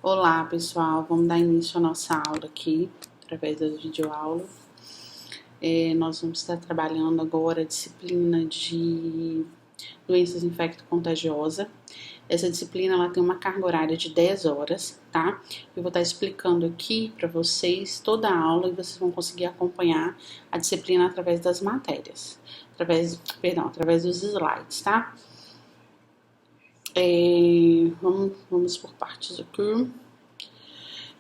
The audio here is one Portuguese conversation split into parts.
Olá, pessoal. Vamos dar início à nossa aula aqui, através da videoaula. Nós vamos estar trabalhando agora a disciplina de doenças infecto-contagiosas. Essa disciplina ela tem uma carga horária de 10 horas, tá? Eu vou estar explicando aqui para vocês toda a aula e vocês vão conseguir acompanhar a disciplina através das matérias, através dos slides, tá? Vamos por partes aqui.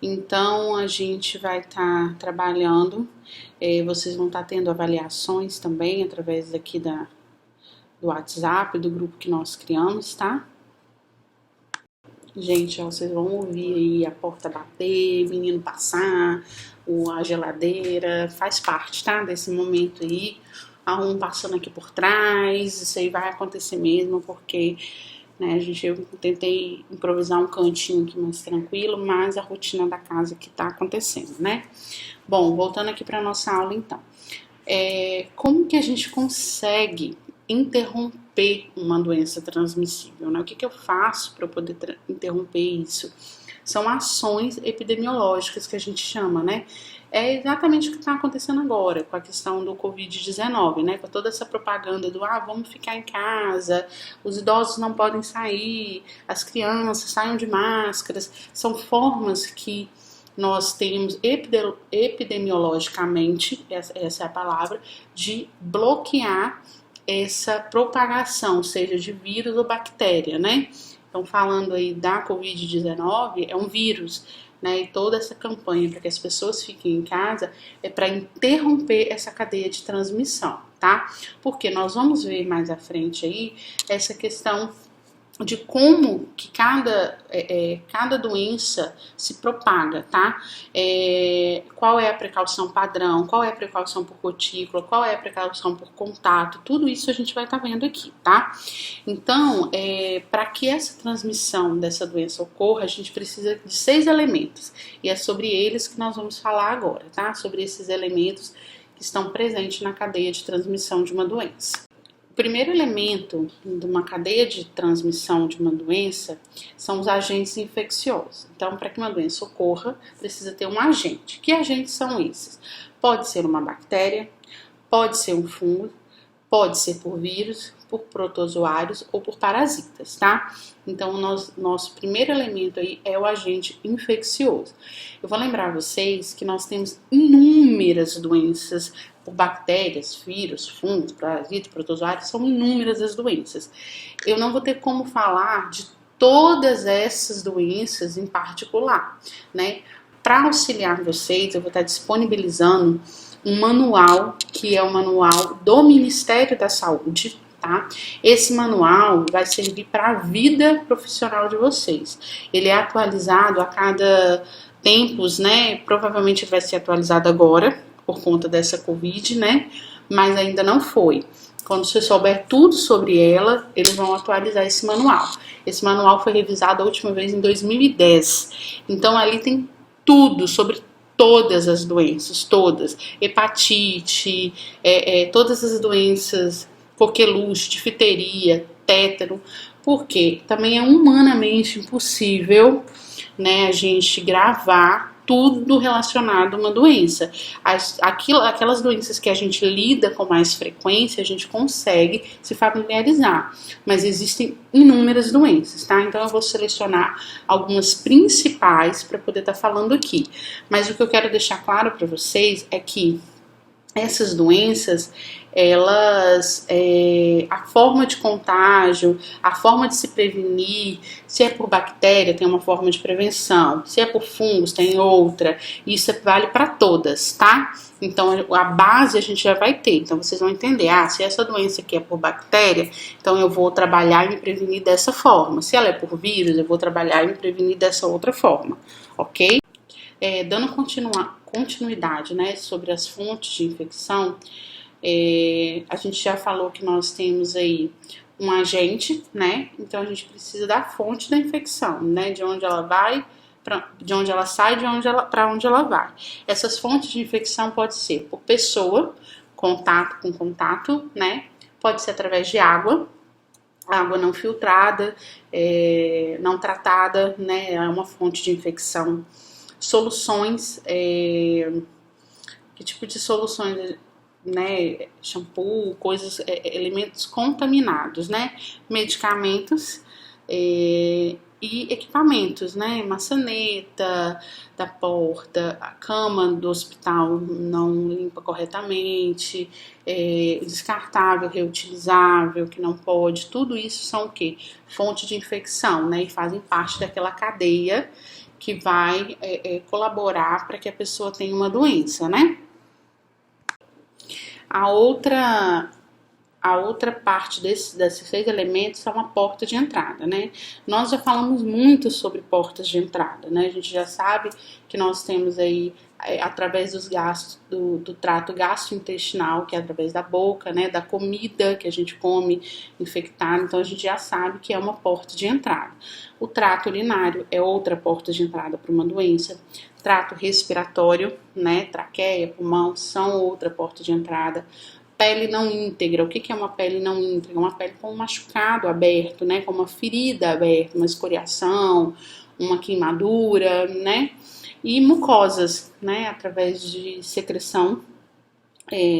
Então, a gente vai estar trabalhando, vocês vão estar tendo avaliações também através aqui do WhatsApp, do grupo que nós criamos, tá? Gente, ó, vocês vão ouvir aí a porta bater, menino passar, a geladeira, faz parte, tá? Desse momento aí, um passando aqui por trás, isso aí vai acontecer mesmo, porque né, eu tentei improvisar um cantinho aqui mais tranquilo, mas a rotina da casa que tá acontecendo, né? Bom, voltando aqui para nossa aula então. Como que a gente consegue interromper uma doença transmissível, né? O que eu faço para poder interromper isso? São ações epidemiológicas que a gente chama, né? É exatamente o que está acontecendo agora com a questão do Covid-19, né? Com toda essa propaganda do vamos ficar em casa, os idosos não podem sair, as crianças saiam de máscaras. São formas que nós temos epidemiologicamente, essa é a palavra, de bloquear essa propagação, seja de vírus ou bactéria, né? Então, falando aí da Covid-19, é um vírus, né? E toda essa campanha para que as pessoas fiquem em casa é para interromper essa cadeia de transmissão, tá? Porque nós vamos ver mais à frente aí essa questão de como que cada doença se propaga, tá? Qual é a precaução padrão, qual é a precaução por gotícula, qual é a precaução por contato, tudo isso a gente vai estar vendo aqui, tá? Então, para que essa transmissão dessa doença ocorra, a gente precisa de 6 elementos, e é sobre eles que nós vamos falar agora, tá? Sobre esses elementos que estão presentes na cadeia de transmissão de uma doença. O primeiro elemento de uma cadeia de transmissão de uma doença são os agentes infecciosos. Então, para que uma doença ocorra, precisa ter um agente. Que agentes são esses? Pode ser uma bactéria, pode ser um fungo, pode ser por vírus, por protozoários ou por parasitas, tá? Então, nosso primeiro elemento aí é o agente infeccioso. Eu vou lembrar vocês que nós temos inúmeras doenças por bactérias, vírus, fungos, parasitas, protozoários, são inúmeras as doenças. Eu não vou ter como falar de todas essas doenças em particular, né? Para auxiliar vocês, eu vou estar disponibilizando um manual, que é o manual do Ministério da Saúde, tá? Esse manual vai servir para a vida profissional de vocês. Ele é atualizado a cada tempos, né? Provavelmente vai ser atualizado agora, por conta dessa Covid, né? Mas ainda não foi. Quando você souber tudo sobre ela, eles vão atualizar esse manual. Esse manual foi revisado a última vez em 2010. Então ali tem tudo sobre todas as doenças, todas. Hepatite, todas as doenças, coqueluche, difteria, tétano. Porque também é humanamente impossível, né, a gente gravar tudo relacionado a uma doença. Aquelas doenças que a gente lida com mais frequência, a gente consegue se familiarizar. Mas existem inúmeras doenças, tá? Então eu vou selecionar algumas principais para poder estar falando aqui. Mas o que eu quero deixar claro para vocês é que essas doenças, a forma de contágio, a forma de se prevenir, se é por bactéria, tem uma forma de prevenção, se é por fungos, tem outra. Isso vale para todas, tá? Então, a base a gente já vai ter. Então, vocês vão entender, se essa doença aqui é por bactéria, então eu vou trabalhar e me prevenir dessa forma. Se ela é por vírus, eu vou trabalhar e me prevenir dessa outra forma, ok? Dando continuidade, né, sobre as fontes de infecção, a gente já falou que nós temos aí um agente, né? Então a gente precisa da fonte da infecção, né? De onde ela vai, de onde ela sai, para onde ela vai. Essas fontes de infecção pode ser por pessoa, contato com contato, né? Pode ser através de água, água não filtrada, não tratada, né? É uma fonte de infecção. Soluções, que tipo de soluções, né? Shampoo, coisas, elementos contaminados, né? Medicamentos, e equipamentos, né? Maçaneta da porta, a cama do hospital não limpa corretamente, descartável, reutilizável, que não pode, tudo isso são o quê? Fonte de infecção, né? E fazem parte daquela cadeia que vai colaborar para que a pessoa tenha uma doença, né? A outra parte desses 6 elementos é uma porta de entrada, né? Nós já falamos muito sobre portas de entrada, né? A gente já sabe que nós temos aí, através dos gastos, do trato gastrointestinal, que é através da boca, né? Da comida que a gente come infectada, então a gente já sabe que é uma porta de entrada. O trato urinário é outra porta de entrada para uma doença. Trato respiratório, né? Traqueia, pulmão, são outra porta de entrada. Pele não íntegra. O que é uma pele não íntegra? Uma pele com um machucado aberto, né? Com uma ferida aberta, uma escoriação, uma queimadura, né? E mucosas, né? Através de secreção,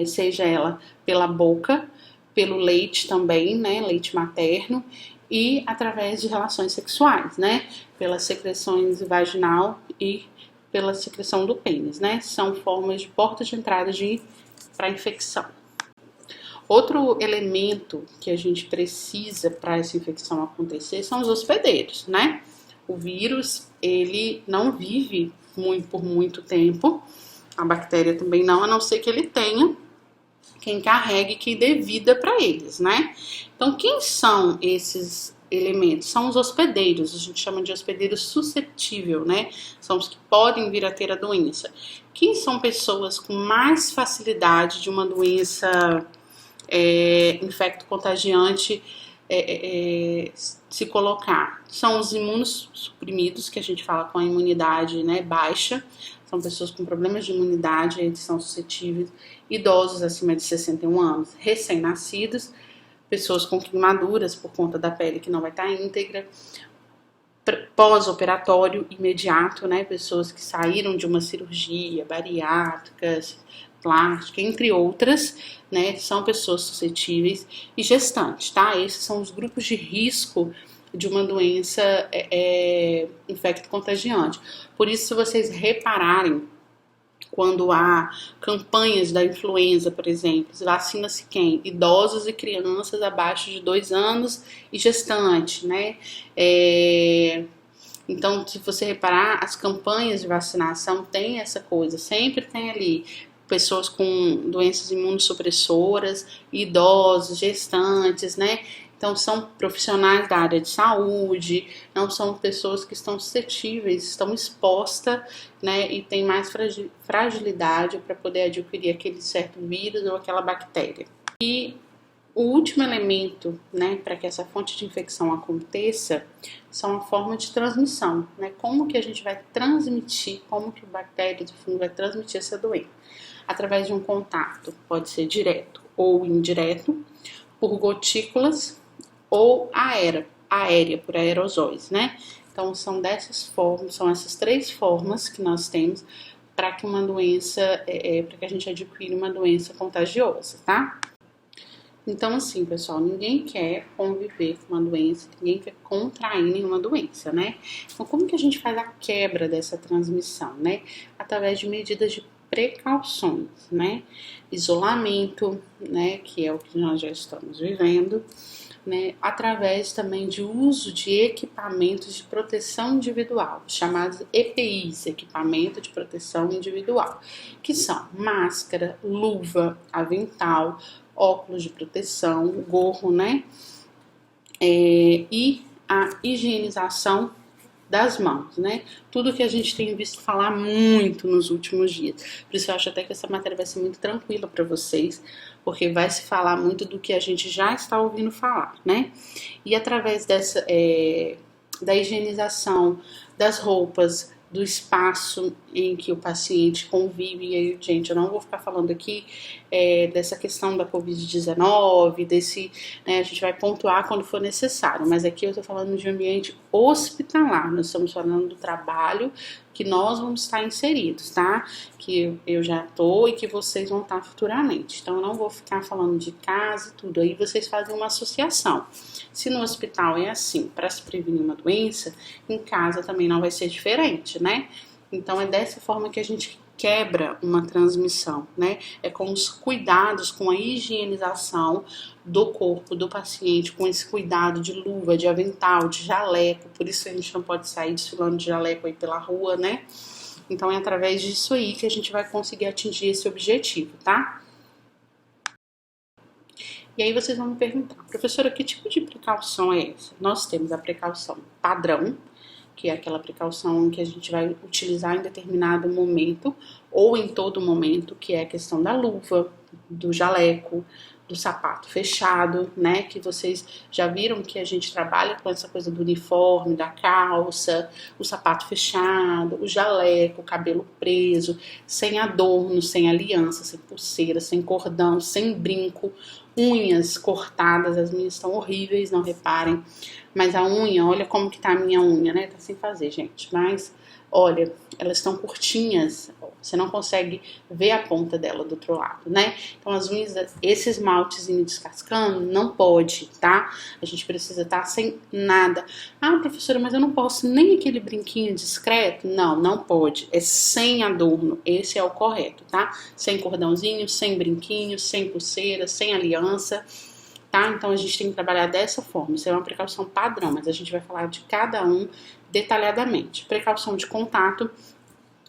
seja ela pela boca, pelo leite também, né? Leite materno, e através de relações sexuais, né? Pelas secreções vaginal e pela secreção do pênis, né? São formas de porta de entrada para infecção. Outro elemento que a gente precisa para essa infecção acontecer são os hospedeiros, né? O vírus, ele não vive por muito tempo, a bactéria também não, a não ser que ele tenha quem carregue, que dê vida para eles, né? Então, quem são esses elementos? São os hospedeiros, a gente chama de hospedeiro suscetível, né? São os que podem vir a ter a doença. Quem são pessoas com mais facilidade de uma doença infecto-contagiante se colocar? São os imunossuprimidos, que a gente fala com a imunidade, né, baixa, são pessoas com problemas de imunidade, eles são suscetíveis, idosos acima de 61 anos, recém-nascidos, pessoas com queimaduras por conta da pele que não vai estar íntegra, pós-operatório imediato, né, pessoas que saíram de uma cirurgia bariátrica, plástica, entre outras, né, são pessoas suscetíveis, e gestantes, tá? Esses são os grupos de risco de uma doença infecto-contagiante. Por isso, se vocês repararem, quando há campanhas da influenza, por exemplo, vacina-se quem? Idosos e crianças abaixo de 2 anos e gestantes, né? Então, se você reparar, as campanhas de vacinação tem essa coisa, sempre tem ali pessoas com doenças imunossupressoras, idosos, gestantes, né? Então, são profissionais da área de saúde, não são pessoas que estão suscetíveis, estão expostas, né? E têm mais fragilidade para poder adquirir aquele certo vírus ou aquela bactéria. E o último elemento, né, para que essa fonte de infecção aconteça, são a forma de transmissão, né? Como que a gente vai transmitir, como que a bactéria do fungo vai transmitir essa doença? Através de um contato, pode ser direto ou indireto, por gotículas ou aérea, por aerosóis, né? Então, são dessas formas, são essas 3 formas que nós temos para que uma doença, para que a gente adquira uma doença contagiosa, tá? Então, assim, pessoal, ninguém quer conviver com uma doença, ninguém quer contrair nenhuma doença, né? Então, como que a gente faz a quebra dessa transmissão, né? Através de medidas de precauções, né? Isolamento, né? Que é o que nós já estamos vivendo, né? Através também de uso de equipamentos de proteção individual, chamados EPIs, equipamento de proteção individual, que são máscara, luva, avental, óculos de proteção, gorro, né? E a higienização das mãos, né? Tudo que a gente tem visto falar muito nos últimos dias. Por isso eu acho até que essa matéria vai ser muito tranquila para vocês, porque vai se falar muito do que a gente já está ouvindo falar, né? E através da higienização das roupas, do espaço em que o paciente convive. E aí, gente, eu não vou ficar falando aqui dessa questão da Covid-19, a gente vai pontuar quando for necessário, mas aqui eu tô falando de ambiente hospitalar, nós estamos falando do trabalho que nós vamos estar inseridos, tá? Que eu já tô e que vocês vão estar futuramente. Então, eu não vou ficar falando de casa e tudo. Aí vocês fazem uma associação. Se no hospital é assim, para se prevenir uma doença, em casa também não vai ser diferente, né? Então, é dessa forma que a gente quebra uma transmissão, né? É com os cuidados, com a higienização do corpo do paciente, com esse cuidado de luva, de avental, de jaleco. Por isso a gente não pode sair desfilando de jaleco aí pela rua, né? Então é através disso aí que a gente vai conseguir atingir esse objetivo, tá? E aí vocês vão me perguntar, professora, que tipo de precaução é essa? Nós temos a precaução padrão, que é aquela precaução que a gente vai utilizar em determinado momento ou em todo momento, que é a questão da luva, do jaleco, do sapato fechado, né? Que vocês já viram que a gente trabalha com essa coisa do uniforme, da calça, o sapato fechado, o jaleco, o cabelo preso, sem adorno, sem aliança, sem pulseira, sem cordão, sem brinco, unhas cortadas, as minhas estão horríveis, não reparem. Mas a unha, olha como que tá a minha unha, né? Tá sem fazer, gente. Mas, olha, elas estão curtinhas. Você não consegue ver a ponta dela do outro lado, né? Então, as unhas, esse esmaltezinho descascando, não pode, tá? A gente precisa estar sem nada. Ah, professora, mas eu não posso nem aquele brinquinho discreto? Não, não pode. É sem adorno. Esse é o correto, tá? Sem cordãozinho, sem brinquinho, sem pulseira, sem aliança. Tá? Então a gente tem que trabalhar dessa forma. Isso é uma precaução padrão, mas a gente vai falar de cada um detalhadamente. Precaução de contato,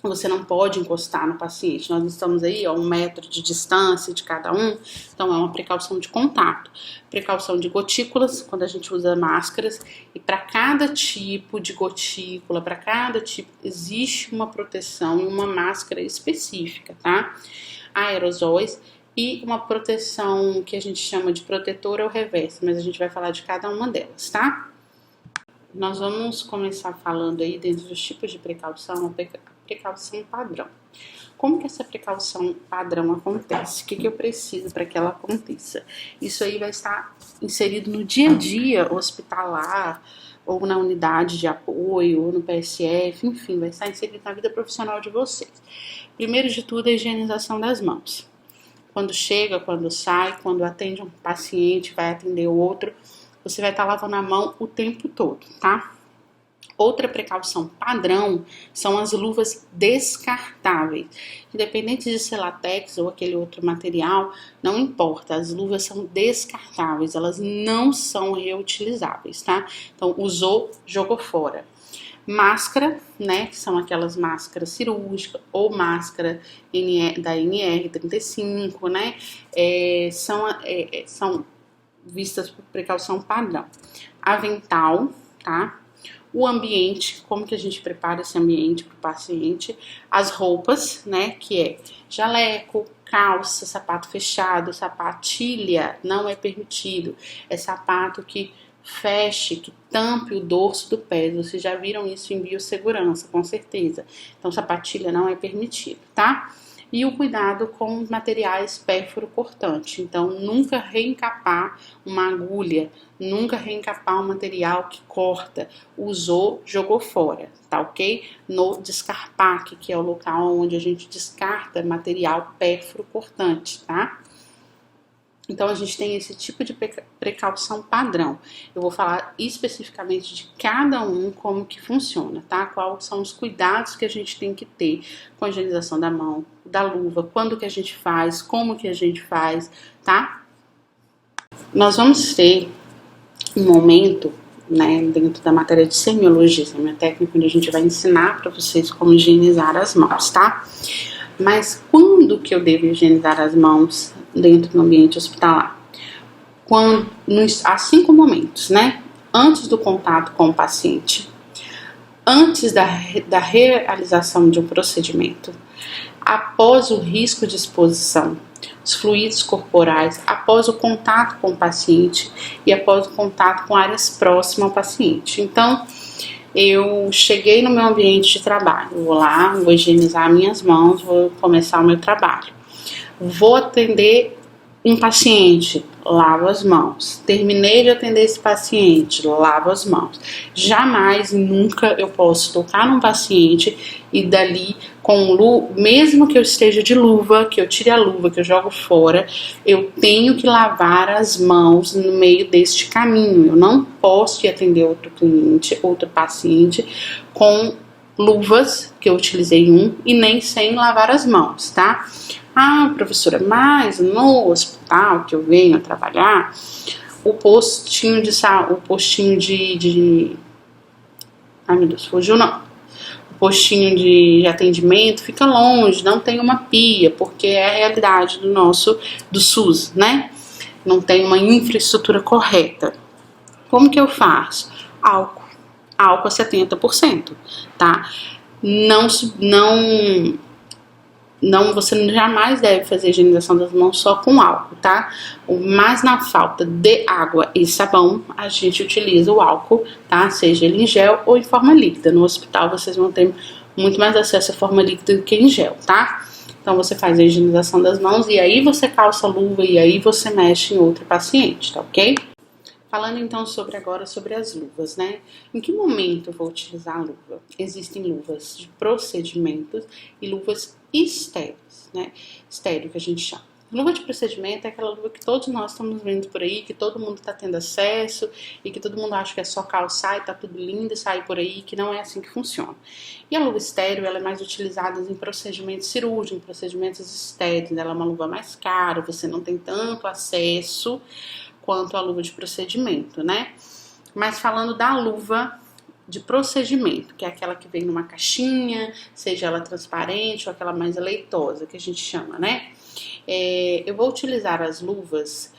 você não pode encostar no paciente. Nós estamos aí a 1 metro de distância de cada um, então é uma precaução de contato. Precaução de gotículas, quando a gente usa máscaras, e para cada tipo de gotícula, para cada tipo, existe uma proteção e uma máscara específica, tá? Aerosóis e uma proteção que a gente chama de protetor ou reverso, mas a gente vai falar de cada uma delas, tá? Nós vamos começar falando aí dentro dos tipos de precaução, a precaução padrão. Como que essa precaução padrão acontece? O que eu preciso para que ela aconteça? Isso aí vai estar inserido no dia a dia hospitalar, ou na unidade de apoio, ou no PSF, enfim, vai estar inserido na vida profissional de vocês. Primeiro de tudo, a higienização das mãos. Quando chega, quando sai, quando atende um paciente, vai atender o outro, você vai estar lavando a mão o tempo todo, tá? Outra precaução padrão são as luvas descartáveis. Independente de ser látex ou aquele outro material, não importa, as luvas são descartáveis, elas não são reutilizáveis, tá? Então, usou, jogou fora. Máscara, né, que são aquelas máscaras cirúrgicas ou máscara da NR35, né, são vistas por precaução padrão. Avental, tá? O ambiente, como que a gente prepara esse ambiente para o paciente. As roupas, né, que é jaleco, calça, sapato fechado, sapatilha, não é permitido. É sapato que feche, que tampe o dorso do pé. Vocês já viram isso em biossegurança, com certeza. Então, sapatilha não é permitido, tá? E o cuidado com os materiais pérfuro-cortante. Então, nunca reencapar uma agulha, nunca reencapar um material que corta. Usou, jogou fora, tá ok? No descarpaque, que é o local onde a gente descarta material pérfuro-cortante, tá? Então, a gente tem esse tipo de precaução padrão. Eu vou falar especificamente de cada um, como que funciona, tá? Quais são os cuidados que a gente tem que ter com a higienização da mão, da luva, quando que a gente faz, como que a gente faz, tá? Nós vamos ter um momento, né, dentro da matéria de semiologia, semiotécnica, onde a gente vai ensinar para vocês como higienizar as mãos, tá? Mas quando que eu devo higienizar as mãos dentro do ambiente hospitalar? Há 5 momentos, né? Antes do contato com o paciente, antes da realização de um procedimento, após o risco de exposição, os fluidos corporais, após o contato com o paciente e após o contato com áreas próximas ao paciente. Então, eu cheguei no meu ambiente de trabalho, vou lá, vou higienizar minhas mãos, vou começar o meu trabalho. Vou atender um paciente, lavo as mãos. Terminei de atender esse paciente, lavo as mãos. Jamais, nunca eu posso tocar num paciente e dali com luva, mesmo que eu esteja de luva, que eu tire a luva, que eu jogo fora, eu tenho que lavar as mãos no meio deste caminho. Eu não posso ir atender outro cliente, outro paciente com luvas que eu utilizei e nem sem lavar as mãos, tá? Ah, professora, mas no hospital que eu venho a trabalhar, o postinho de ai meu Deus, fugiu não. O postinho de atendimento fica longe, não tem uma pia, porque é a realidade do SUS, né? Não tem uma infraestrutura correta. Como que eu faço? Álcool a 70%, tá? Você jamais deve fazer a higienização das mãos só com álcool, tá? Mas na falta de água e sabão, a gente utiliza o álcool, tá? Seja ele em gel ou em forma líquida. No hospital vocês vão ter muito mais acesso à forma líquida do que em gel, tá? Então você faz a higienização das mãos e aí você calça a luva e aí você mexe em outro paciente, tá ok? Falando então agora sobre as luvas, né? Em que momento eu vou utilizar a luva? Existem luvas de procedimentos e luvas estéreis, né? Estéreo que a gente chama. Luva de procedimento é aquela luva que todos nós estamos vendo por aí, que todo mundo está tendo acesso e que todo mundo acha que é só calçar e tá tudo lindo e sair por aí, que não é assim que funciona. E a luva estéreo, ela é mais utilizada em procedimentos cirúrgicos, em procedimentos estéreis, ela é uma luva mais cara, você não tem tanto acesso quanto a luva de procedimento, né? Mas falando da luva de procedimento, que é aquela que vem numa caixinha, seja ela transparente ou aquela mais leitosa, que a gente chama, né? Eu vou utilizar as luvas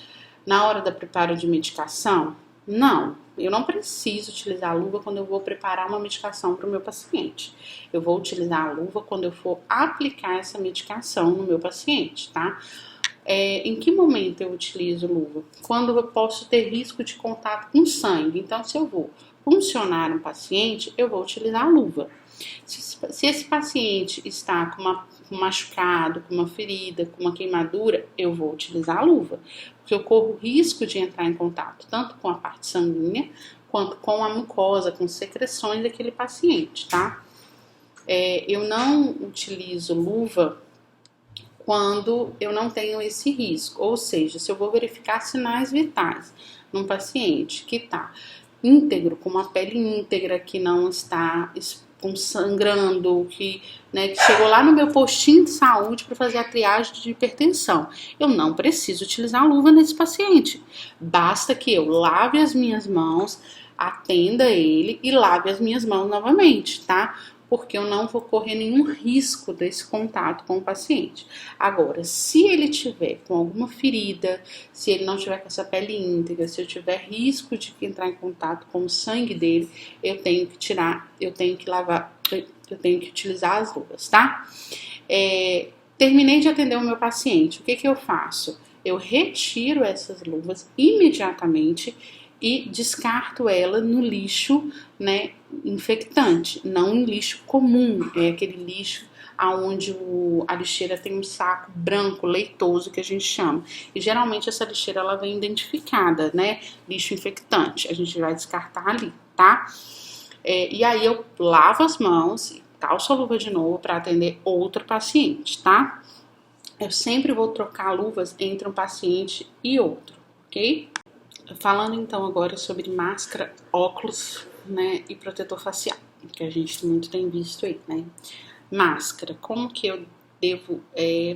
na hora da preparo de medicação? Não, eu não preciso utilizar a luva quando eu vou preparar uma medicação para o meu paciente. Eu vou utilizar a luva quando eu for aplicar essa medicação no meu paciente, tá? Em que momento eu utilizo luva? Quando eu posso ter risco de contato com sangue. Então, se eu vou puncionar um paciente, eu vou utilizar a luva. Se esse paciente está com um machucado, com uma ferida, com uma queimadura, eu vou utilizar a luva. Porque eu corro risco de entrar em contato tanto com a parte sanguínea, quanto com a mucosa, com secreções daquele paciente, tá? Eu não utilizo luva quando eu não tenho esse risco, ou seja, se eu vou verificar sinais vitais num paciente que está íntegro, com uma pele íntegra, que não está sangrando, que chegou lá no meu postinho de saúde para fazer a triagem de hipertensão, eu não preciso utilizar a luva nesse paciente. Basta que eu lave as minhas mãos, atenda ele e lave as minhas mãos novamente, tá? Porque eu não vou correr nenhum risco desse contato com o paciente. Agora, se ele tiver com alguma ferida, se ele não tiver com essa pele íntegra, se eu tiver risco de entrar em contato com o sangue dele, eu tenho que tirar, eu tenho que lavar, eu tenho que utilizar as luvas, tá? Terminei de atender o meu paciente, o que eu faço? Eu retiro essas luvas imediatamente e descarto ela no lixo, né, infectante, não em lixo comum, é aquele lixo aonde a lixeira tem um saco branco, leitoso, que a gente chama. E geralmente essa lixeira ela vem identificada, né, lixo infectante, a gente vai descartar ali, tá? E aí eu lavo as mãos e calço a luva de novo para atender outro paciente, tá? Eu sempre vou trocar luvas entre um paciente e outro, ok? Falando então agora sobre máscara, óculos, né, e protetor facial, que a gente muito tem visto aí, né? Máscara, como que eu devo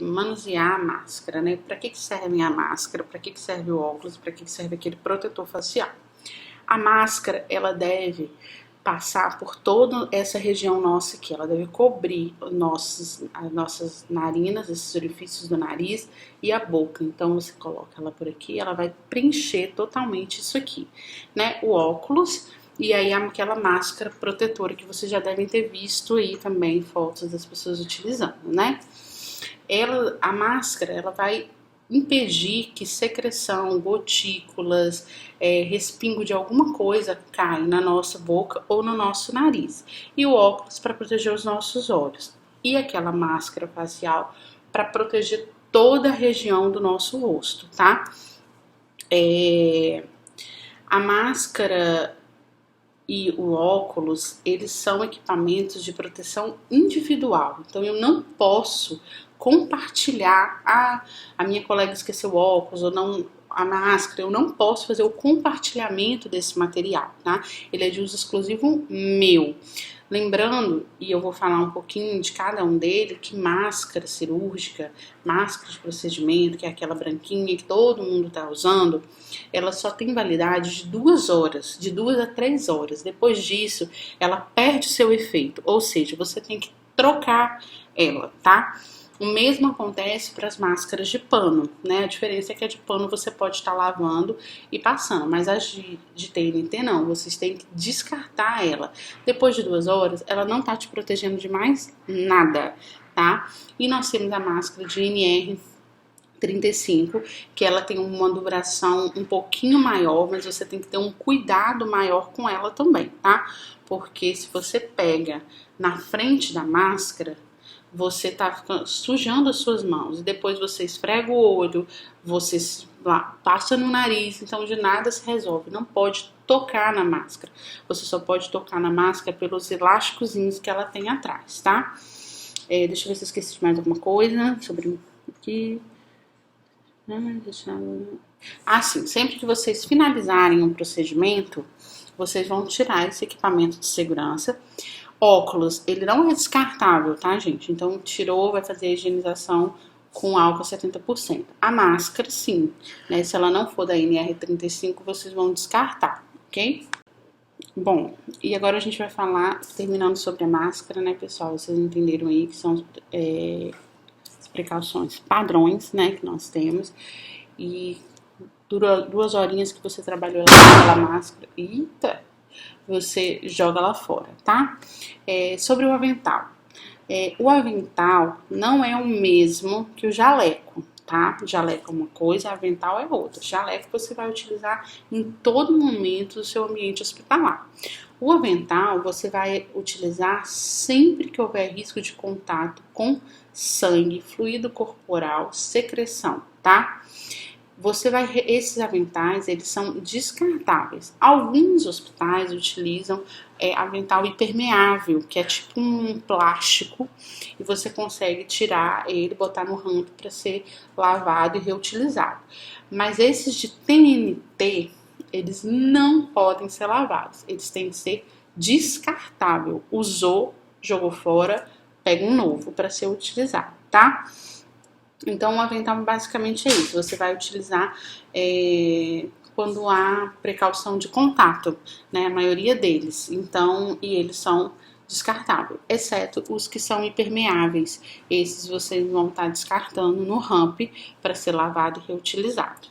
manusear a máscara, né? Para que serve a máscara? Para que serve o óculos? Para que serve aquele protetor facial? A máscara, ela deve passar por toda essa região nossa aqui, ela deve cobrir as nossas narinas, esses orifícios do nariz e a boca. Então você coloca ela por aqui, ela vai preencher totalmente isso aqui, né? O óculos e aí aquela máscara protetora que vocês já devem ter visto aí também fotos das pessoas utilizando, né? A máscara, ela vai impedir que secreção, gotículas, respingo de alguma coisa caia na nossa boca ou no nosso nariz. E o óculos para proteger os nossos olhos. E aquela máscara facial para proteger toda a região do nosso rosto, tá? A máscara e o óculos, eles são equipamentos de proteção individual. Então eu não posso compartilhar, a minha colega esqueceu o óculos ou não a máscara, eu não posso fazer o compartilhamento desse material, tá? Ele é de uso exclusivo meu. Lembrando, e eu vou falar um pouquinho de cada um deles, que máscara cirúrgica, máscara de procedimento, que é aquela branquinha que todo mundo tá usando, ela só tem validade de 2 horas, de 2 a 3 horas. Depois disso, ela perde seu efeito, ou seja, você tem que trocar ela, tá? O mesmo acontece para as máscaras de pano, né? A diferença é que a de pano você pode estar lavando e passando, mas as de TNT não, vocês têm que descartar ela. Depois de 2 horas, ela não tá te protegendo de mais nada, tá? E nós temos a máscara de NR35, que ela tem uma duração um pouquinho maior, mas você tem que ter um cuidado maior com ela também, tá? Porque se você pega na frente da máscara, você tá sujando as suas mãos, e depois você esfrega o olho, você passa no nariz, então de nada se resolve. Não pode tocar na máscara, você só pode tocar na máscara pelos elásticozinhos que ela tem atrás, tá? Deixa eu ver se eu esqueci de mais alguma coisa sobre aqui. Sim, sempre que vocês finalizarem um procedimento, vocês vão tirar esse equipamento de segurança. Óculos, ele não é descartável, tá, gente? Então, tirou, vai fazer a higienização com álcool 70%. A máscara, sim, né? Se ela não for da NR35, vocês vão descartar, ok? Bom, e agora a gente vai falar, terminando sobre a máscara, né, pessoal? Vocês entenderam aí que são as precauções padrões, né, que nós temos. E dura 2 horinhas que você trabalhou naquela máscara. Eita! Você joga lá fora, tá? Sobre o avental. O avental não é o mesmo que o jaleco, tá? O jaleco é uma coisa, o avental é outra. O jaleco você vai utilizar em todo momento do seu ambiente hospitalar. O avental você vai utilizar sempre que houver risco de contato com sangue, fluido corporal, secreção, tá? Esses aventais, eles são descartáveis. Alguns hospitais utilizam avental impermeável, que é tipo um plástico, e você consegue tirar ele, botar no rampo para ser lavado e reutilizado. Mas esses de TNT, eles não podem ser lavados, eles têm que ser descartável. Usou, jogou fora, pega um novo para ser utilizado, tá? Então, o avental basicamente é isso. Você vai utilizar quando há precaução de contato, né? A maioria deles. Então, e eles são descartáveis, exceto os que são impermeáveis. Esses vocês vão estar descartando no ramp para ser lavado e reutilizado.